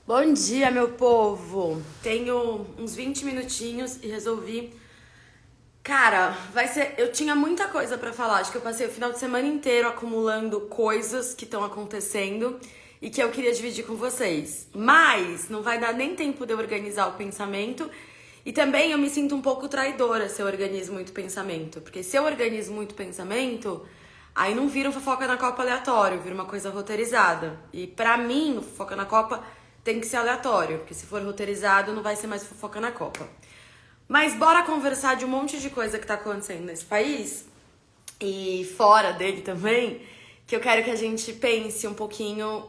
Bom dia, meu povo! Tenho uns 20 minutinhos e resolvi. Cara, vai ser. Eu tinha muita coisa pra falar. Acho que eu passei o final de semana inteiro acumulando coisas que estão acontecendo e que eu queria dividir com vocês. Mas não vai dar nem tempo de eu organizar o pensamento. E também eu me sinto um pouco traidora se eu organizo muito pensamento. Porque se eu organizo muito pensamento, aí não vira um fofoca na Copa aleatório, vira uma coisa roteirizada. E pra mim, o fofoca na Copa tem que ser aleatório, porque se for roteirizado não vai ser mais fofoca na Copa. Mas bora conversar de um monte de coisa que tá acontecendo nesse país e fora dele também, que eu quero que a gente pense um pouquinho.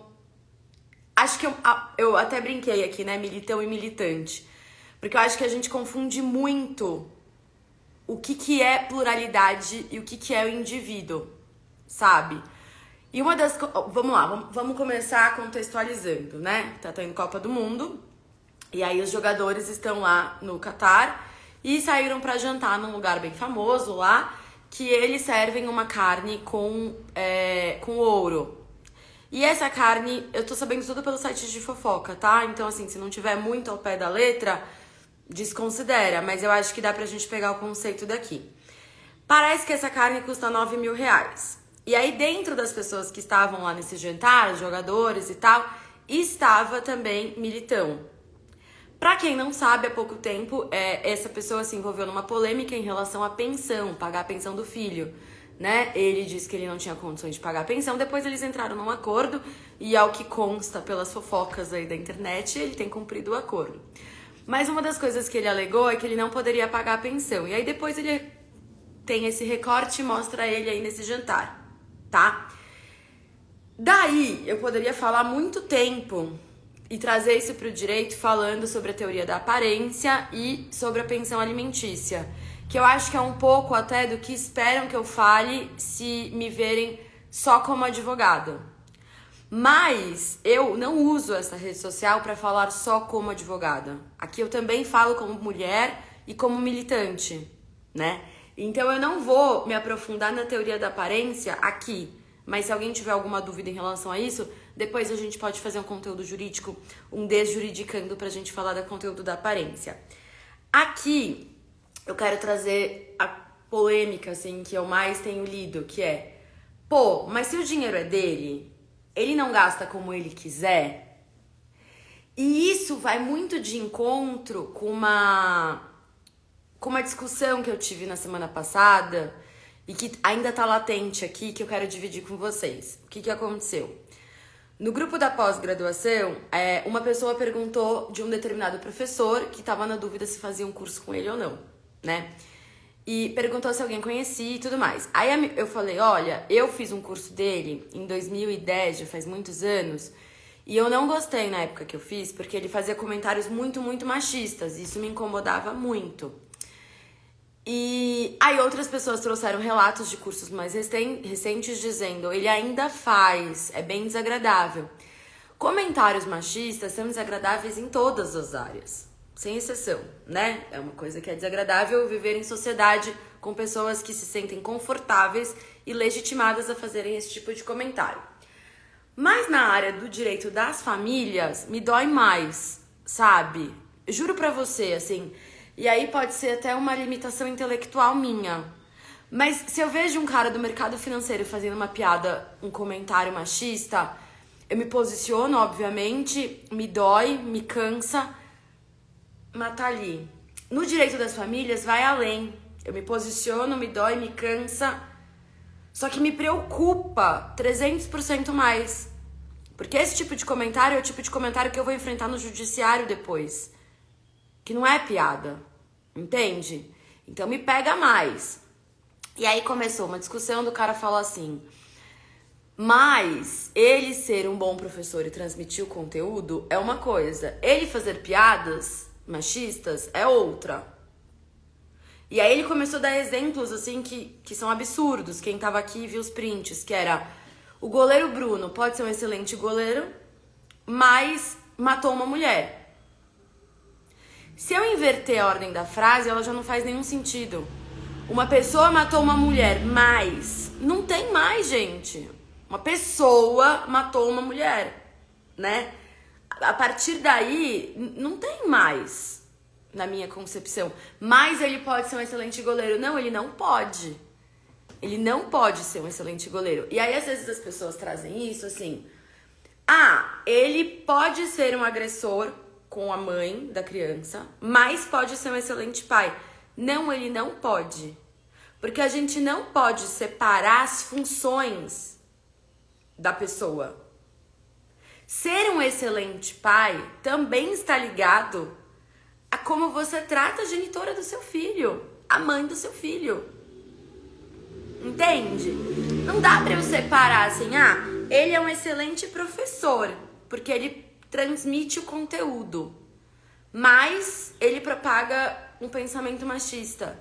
Acho que eu até brinquei aqui, né, militão e militante. Porque eu acho que a gente confunde muito o que é pluralidade e o que é o indivíduo, sabe? E uma das... Vamos lá, vamos começar contextualizando, né? Tá tendo Copa do Mundo, e aí os jogadores estão lá no Catar e saíram pra jantar num lugar bem famoso lá, que eles servem uma carne com ouro. E essa carne, eu tô sabendo tudo pelo site de fofoca, tá? Então, assim, se não tiver muito ao pé da letra, desconsidera, mas eu acho que dá pra gente pegar o conceito daqui. Parece que essa carne custa 9 mil reais. E aí, dentro das pessoas que estavam lá nesse jantar, os jogadores e tal, estava também Militão. Pra quem não sabe, há pouco tempo, essa pessoa se envolveu numa polêmica em relação à pensão, pagar a pensão do filho, né? Ele disse que ele não tinha condições de pagar a pensão, depois eles entraram num acordo e, ao que consta pelas fofocas aí da internet, ele tem cumprido o acordo. Mas uma das coisas que ele alegou é que ele não poderia pagar a pensão. E aí depois ele tem esse recorte e mostra ele aí nesse jantar. Tá? Daí eu poderia falar muito tempo e trazer isso para o direito falando sobre a teoria da aparência e sobre a pensão alimentícia, que eu acho que é um pouco até do que esperam que eu fale se me verem só como advogada. Mas eu não uso essa rede social para falar só como advogada. Aqui eu também falo como mulher e como militante, né? Então eu não vou me aprofundar na teoria da aparência aqui, mas se alguém tiver alguma dúvida em relação a isso, depois a gente pode fazer um conteúdo jurídico, um desjuridicando pra gente falar do conteúdo da aparência. Aqui eu quero trazer a polêmica assim que eu mais tenho lido, que é: pô, mas se o dinheiro é dele, ele não gasta como ele quiser? E isso vai muito de encontro com uma discussão que eu tive na semana passada e que ainda tá latente aqui, que eu quero dividir com vocês. O que aconteceu? No grupo da pós-graduação, uma pessoa perguntou de um determinado professor que tava na dúvida se fazia um curso com ele ou não, né? E perguntou se alguém conhecia e tudo mais. Aí eu falei, olha, eu fiz um curso dele em 2010, já faz muitos anos, e eu não gostei na época que eu fiz, porque ele fazia comentários muito, muito machistas, e isso me incomodava muito. E aí outras pessoas trouxeram relatos de cursos mais recentes dizendo, ele ainda faz, é bem desagradável. Comentários machistas são desagradáveis em todas as áreas, sem exceção, né? É uma coisa que é desagradável viver em sociedade com pessoas que se sentem confortáveis e legitimadas a fazerem esse tipo de comentário. Mas na área do direito das famílias, me dói mais, sabe? Juro pra você, assim... E aí pode ser até uma limitação intelectual minha. Mas se eu vejo um cara do mercado financeiro fazendo uma piada, um comentário machista, eu me posiciono, obviamente, me dói, me cansa, mas tá ali. No direito das famílias vai além. Eu me posiciono, me dói, me cansa, só que me preocupa 300% mais. Porque esse tipo de comentário é o tipo de comentário que eu vou enfrentar no judiciário depois. Que não é piada, entende? Então me pega mais. E aí começou uma discussão do cara falou assim, mas ele ser um bom professor e transmitir o conteúdo é uma coisa, ele fazer piadas machistas é outra. E aí ele começou a dar exemplos assim que são absurdos. Quem tava aqui viu os prints, que era o goleiro Bruno pode ser um excelente goleiro, mas matou uma mulher. Se eu inverter a ordem da frase, ela já não faz nenhum sentido. Uma pessoa matou uma mulher, mas... Não tem mais, gente. Uma pessoa matou uma mulher, né? A partir daí, não tem mais, na minha concepção. Mas ele pode ser um excelente goleiro. Não, ele não pode. Ele não pode ser um excelente goleiro. E aí, às vezes, as pessoas trazem isso assim... ele pode ser um agressor com a mãe da criança, mas pode ser um excelente pai. Não, ele não pode. Porque a gente não pode separar as funções da pessoa. Ser um excelente pai também está ligado a como você trata a genitora do seu filho, a mãe do seu filho. Entende? Não dá pra eu separar assim, ele é um excelente professor, porque ele transmite o conteúdo, mas ele propaga um pensamento machista.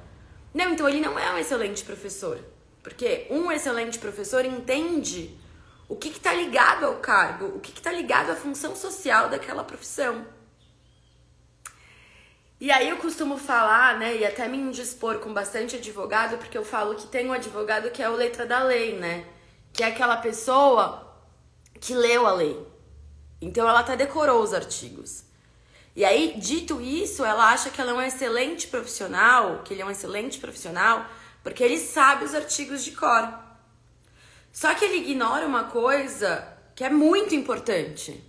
Não, então ele não é um excelente professor, porque um excelente professor entende o que tá ligado ao cargo, o que tá ligado à função social daquela profissão. E aí eu costumo falar, né, e até me indispor com bastante advogado, porque eu falo que tem um advogado que é o letra da lei, né? Que é aquela pessoa que leu a lei. Então ela até decorou os artigos. E aí, dito isso, ela acha que ela é um excelente profissional, que ele é um excelente profissional, porque ele sabe os artigos de cor. Só que ele ignora uma coisa que é muito importante,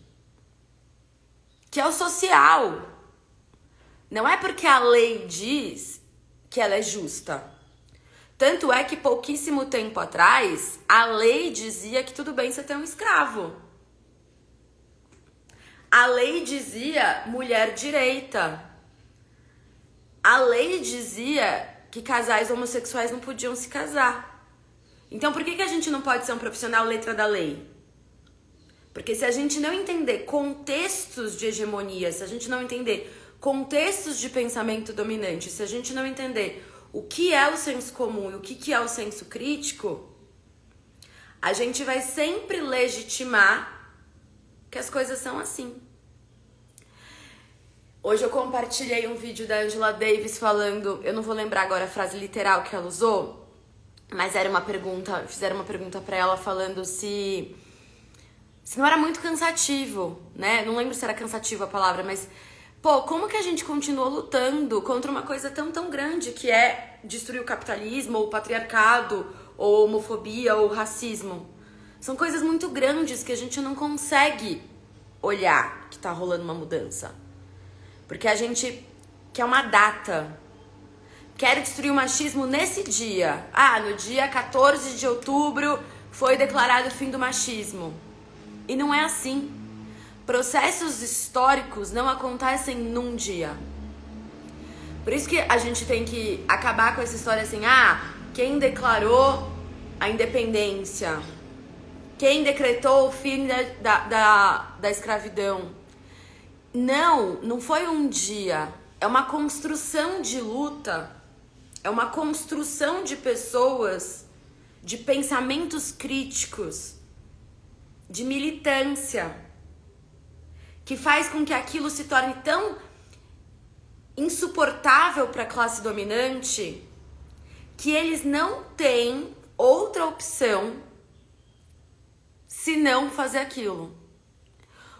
que é o social. Não é porque a lei diz que ela é justa. Tanto é que pouquíssimo tempo atrás, a lei dizia que tudo bem você ter um escravo. A lei dizia mulher direita. A lei dizia que casais homossexuais não podiam se casar. Então por que a gente não pode ser um profissional letra da lei? Porque se a gente não entender contextos de hegemonia, se a gente não entender contextos de pensamento dominante, se a gente não entender o que é o senso comum e o que é o senso crítico, a gente vai sempre legitimar que as coisas são assim. Hoje eu compartilhei um vídeo da Angela Davis falando, eu não vou lembrar agora a frase literal que ela usou, mas era uma pergunta, fizeram uma pergunta pra ela falando se não era muito cansativo, né? Não lembro se era cansativo a palavra, mas como que a gente continua lutando contra uma coisa tão grande que é destruir o capitalismo, ou o patriarcado, ou homofobia, ou racismo? São coisas muito grandes que a gente não consegue olhar que tá rolando uma mudança. Porque a gente quer uma data. Quero destruir o machismo nesse dia. No dia 14 de outubro foi declarado o fim do machismo. E não é assim. Processos históricos não acontecem num dia. Por isso que a gente tem que acabar com essa história assim, quem declarou a independência? Quem decretou o fim da escravidão? Não foi um dia. É uma construção de luta. É uma construção de pessoas, de pensamentos críticos, de militância, que faz com que aquilo se torne tão insuportável para a classe dominante que eles não têm outra opção senão fazer aquilo.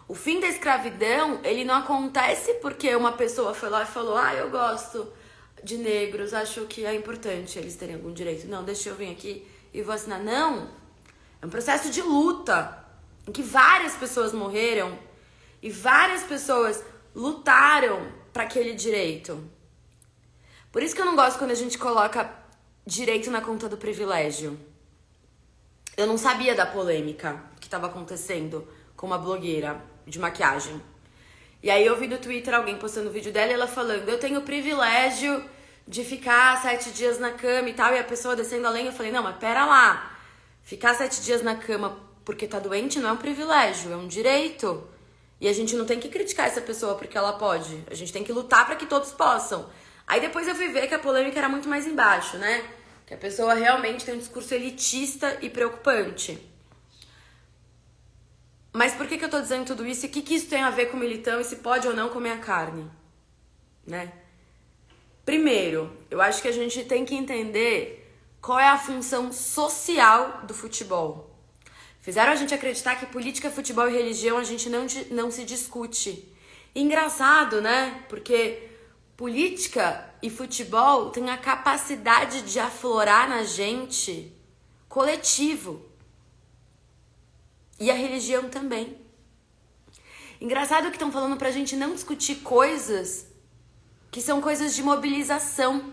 O fim da escravidão, ele não acontece porque uma pessoa foi lá e falou: eu gosto de negros, acho que é importante eles terem algum direito. Não, deixa eu vir aqui e vou assinar. Não, é um processo de luta em que várias pessoas morreram e várias pessoas lutaram para aquele direito. Por isso que eu não gosto quando a gente coloca direito na conta do privilégio. Eu não sabia da polêmica que estava acontecendo com uma blogueira de maquiagem. E aí eu vi no Twitter alguém postando o vídeo dela e ela falando: eu tenho o privilégio de ficar 7 dias na cama e tal. E a pessoa descendo a lenha, eu falei: não, mas pera lá. Ficar 7 dias na cama porque tá doente não é um privilégio, é um direito. E a gente não tem que criticar essa pessoa porque ela pode. A gente tem que lutar para que todos possam. Aí depois eu fui ver que a polêmica era muito mais embaixo, né? Que a pessoa realmente tem um discurso elitista e preocupante. Mas por que eu tô dizendo tudo isso? E o que isso tem a ver com militão e se pode ou não comer a carne? Né? Primeiro, eu acho que a gente tem que entender qual é a função social do futebol. Fizeram a gente acreditar que política, futebol e religião a gente não se discute. E engraçado, né? Porque política e futebol têm a capacidade de aflorar na gente coletivo. E a religião também. Engraçado que estão falando pra gente não discutir coisas que são coisas de mobilização.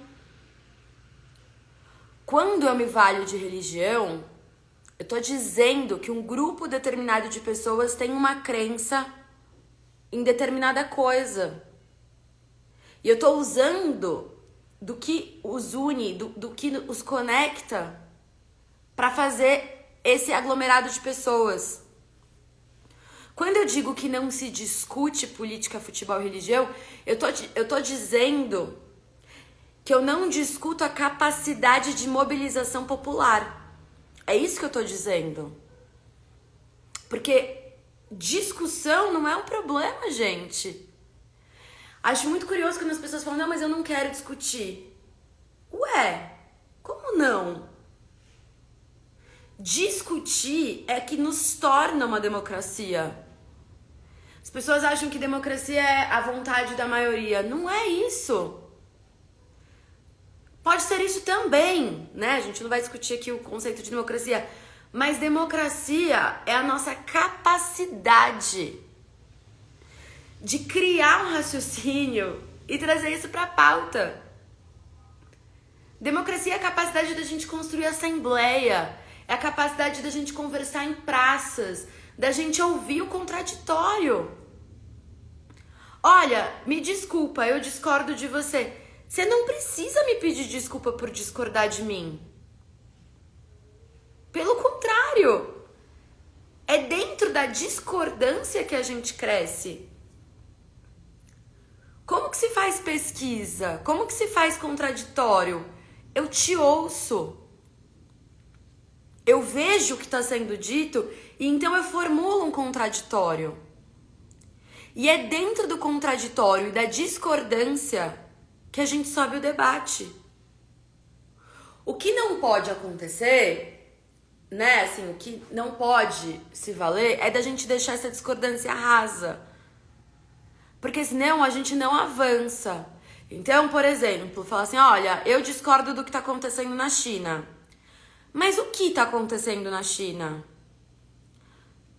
Quando eu me valho de religião, eu tô dizendo que um grupo determinado de pessoas tem uma crença em determinada coisa. E eu tô usando do que os une, do que os conecta para fazer esse aglomerado de pessoas. Quando eu digo que não se discute política, futebol e religião, eu tô dizendo que eu não discuto a capacidade de mobilização popular. É isso que eu tô dizendo. Porque discussão não é um problema, gente. Acho muito curioso quando as pessoas falam, não, mas eu não quero discutir. Ué, como não? Discutir é que nos torna uma democracia. As pessoas acham que democracia é a vontade da maioria. Não é isso. Pode ser isso também, né? A gente não vai discutir aqui o conceito de democracia. Mas democracia é a nossa capacidade de criar um raciocínio e trazer isso pra pauta. Democracia é a capacidade da gente construir assembleia, é a capacidade da gente conversar em praças, da gente ouvir o contraditório. Olha, me desculpa, eu discordo de você. Você não precisa me pedir desculpa por discordar de mim. Pelo contrário, é dentro da discordância que a gente cresce. Como que se faz pesquisa? Como que se faz contraditório? Eu te ouço. Eu vejo o que está sendo dito e então eu formulo um contraditório. E é dentro do contraditório e da discordância que a gente sobe o debate. O que não pode acontecer, né? Assim, o que não pode se valer é da gente deixar essa discordância rasa. Porque senão a gente não avança. Então, por exemplo, falar assim, olha, eu discordo do que está acontecendo na China. Mas o que está acontecendo na China?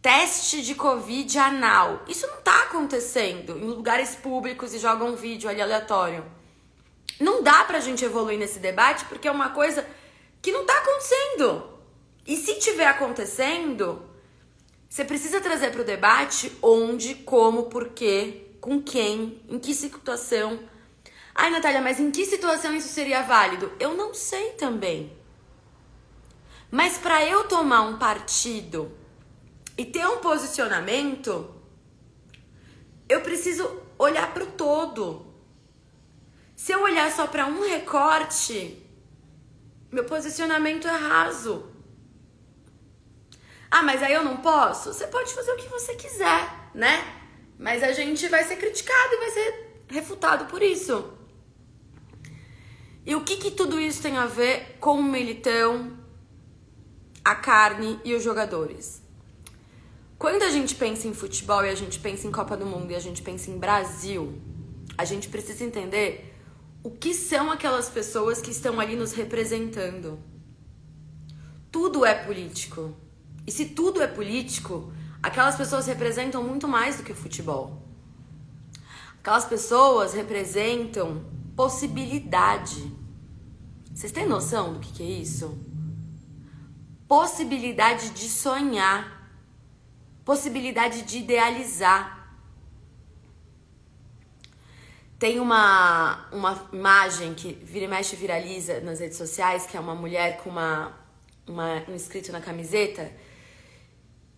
Teste de Covid anal. Isso não está acontecendo em lugares públicos e jogam um vídeo ali aleatório. Não dá pra gente evoluir nesse debate porque é uma coisa que não tá acontecendo. E se tiver acontecendo, você precisa trazer pro debate onde, como, porquê, com quem, em que situação. Ai, Natália, mas em que situação isso seria válido? Eu não sei também. Mas para eu tomar um partido e ter um posicionamento, eu preciso olhar pro todo. Se eu olhar só para um recorte, meu posicionamento é raso. Ah, mas aí eu não posso? Você pode fazer o que você quiser, né? Mas a gente vai ser criticado e vai ser refutado por isso. E o que tudo isso tem a ver com o Militão, a carne e os jogadores? Quando a gente pensa em futebol e a gente pensa em Copa do Mundo e a gente pensa em Brasil, a gente precisa entender o que são aquelas pessoas que estão ali nos representando. Tudo é político. E se tudo é político, aquelas pessoas representam muito mais do que o futebol. Aquelas pessoas representam possibilidade. Vocês têm noção do que é isso? Possibilidade de sonhar. Possibilidade de idealizar. Tem uma imagem que vira e mexe viraliza nas redes sociais, que é uma mulher com um escrito na camiseta,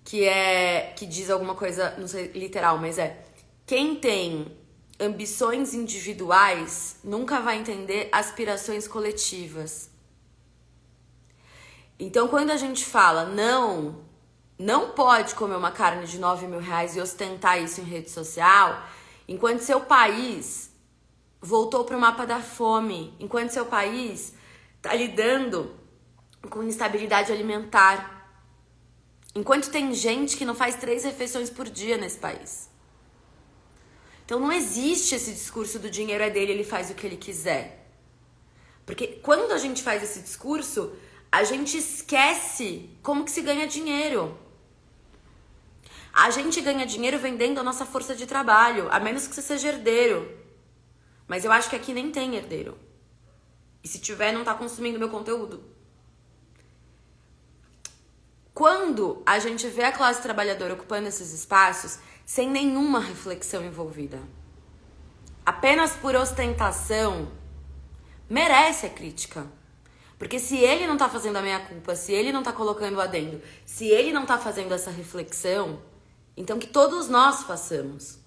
que diz alguma coisa, não sei literal, mas quem tem ambições individuais nunca vai entender aspirações coletivas. Então, quando a gente fala, não pode comer uma carne de 9 mil reais e ostentar isso em rede social, enquanto seu país voltou para o mapa da fome, enquanto seu país está lidando com instabilidade alimentar, Enquanto tem gente que não faz 3 refeições por dia nesse país. Então não existe esse discurso do dinheiro é dele, ele faz o que ele quiser. Porque quando a gente faz esse discurso, a gente esquece como que se ganha dinheiro. A gente ganha dinheiro vendendo a nossa força de trabalho, a menos que você seja herdeiro. Mas eu acho que aqui nem tem herdeiro. E se tiver, não tá consumindo meu conteúdo. Quando a gente vê a classe trabalhadora ocupando esses espaços sem nenhuma reflexão envolvida, apenas por ostentação, merece a crítica. Porque se ele não tá fazendo a meia-culpa, se ele não tá colocando o adendo, se ele não tá fazendo essa reflexão, então que todos nós façamos.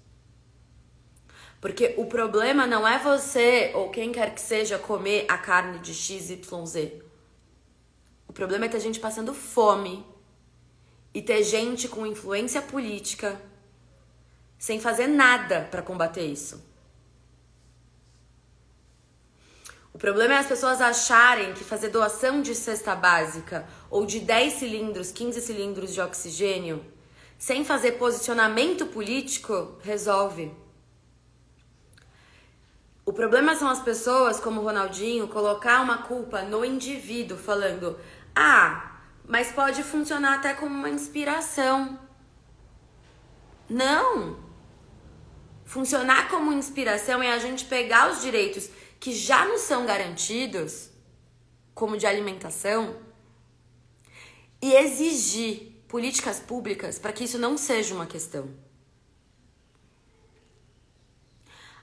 Porque o problema não é você ou quem quer que seja comer a carne de XYZ. O problema é ter gente passando fome e ter gente com influência política sem fazer nada para combater isso. O problema é as pessoas acharem que fazer doação de cesta básica ou de 10 cilindros, 15 cilindros de oxigênio sem fazer posicionamento político resolve. O problema são as pessoas, como o Ronaldinho, colocar uma culpa no indivíduo, falando: mas pode funcionar até como uma inspiração. Não! Funcionar como inspiração é a gente pegar os direitos que já nos são garantidos, como de alimentação, e exigir políticas públicas para que isso não seja uma questão.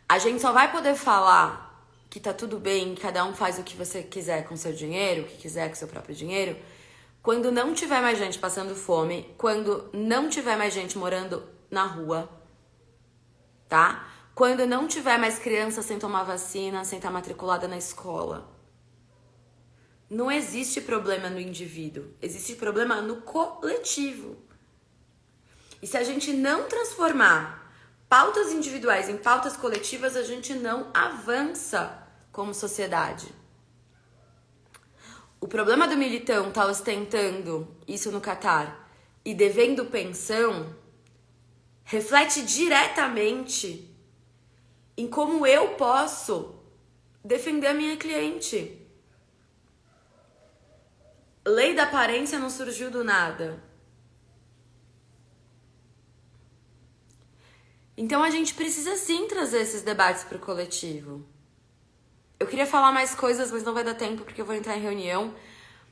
A gente só vai poder falar que tá tudo bem, que cada um faz o que você quiser com seu dinheiro, o que quiser com seu próprio dinheiro, quando não tiver mais gente passando fome, quando não tiver mais gente morando na rua, tá? Quando não tiver mais criança sem tomar vacina, sem estar matriculada na escola. Não existe problema no indivíduo, existe problema no coletivo. E se a gente não transformar pautas individuais em pautas coletivas, a gente não avança como sociedade. O problema do militão tá ostentando isso no Catar e devendo pensão reflete diretamente em como eu posso defender a minha cliente. Lei da aparência não surgiu do nada. Então a gente precisa sim trazer esses debates para o coletivo. Eu queria falar mais coisas, mas não vai dar tempo porque eu vou entrar em reunião.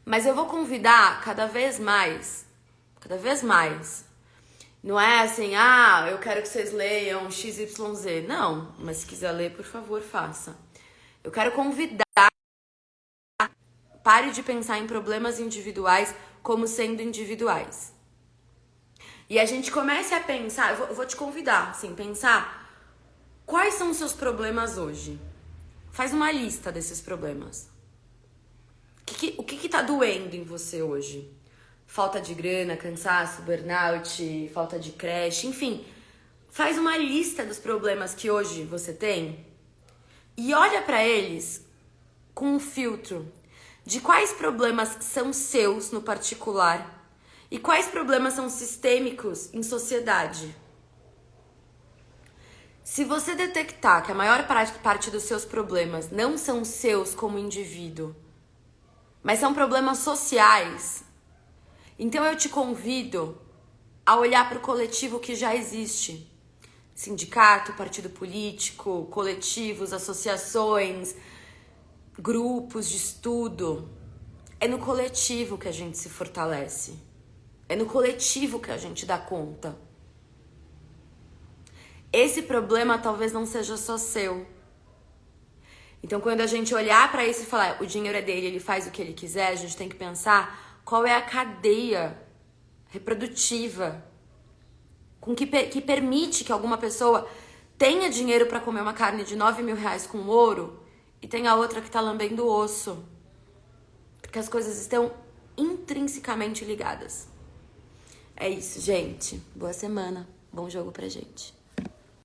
Mas eu vou convidar cada vez mais. Não é assim, eu quero que vocês leiam XYZ. Não, mas se quiser ler, por favor, faça. Eu quero convidar. Pare de pensar em problemas individuais como sendo individuais. E a gente comece a pensar, eu vou te convidar, assim, pensar quais são os seus problemas hoje. Faz uma lista desses problemas. O que tá doendo em você hoje? Falta de grana, cansaço, burnout, falta de creche, enfim. Faz uma lista dos problemas que hoje você tem e olha pra eles com um filtro de quais problemas são seus no particular e quais problemas são sistêmicos em sociedade. Se você detectar que a maior parte dos seus problemas não são seus como indivíduo, mas são problemas sociais, então eu te convido a olhar para o coletivo que já existe. Sindicato, partido político, coletivos, associações, grupos de estudo. É no coletivo que a gente se fortalece. É no coletivo que a gente dá conta. Esse problema talvez não seja só seu. Então, quando a gente olhar para isso e falar o dinheiro é dele, ele faz o que ele quiser, a gente tem que pensar qual é a cadeia reprodutiva que permite que alguma pessoa tenha dinheiro para comer uma carne de 9 mil reais com ouro e tem a outra que tá lambendo osso. Porque as coisas estão intrinsecamente ligadas. É isso, gente. Boa semana. Bom jogo pra gente.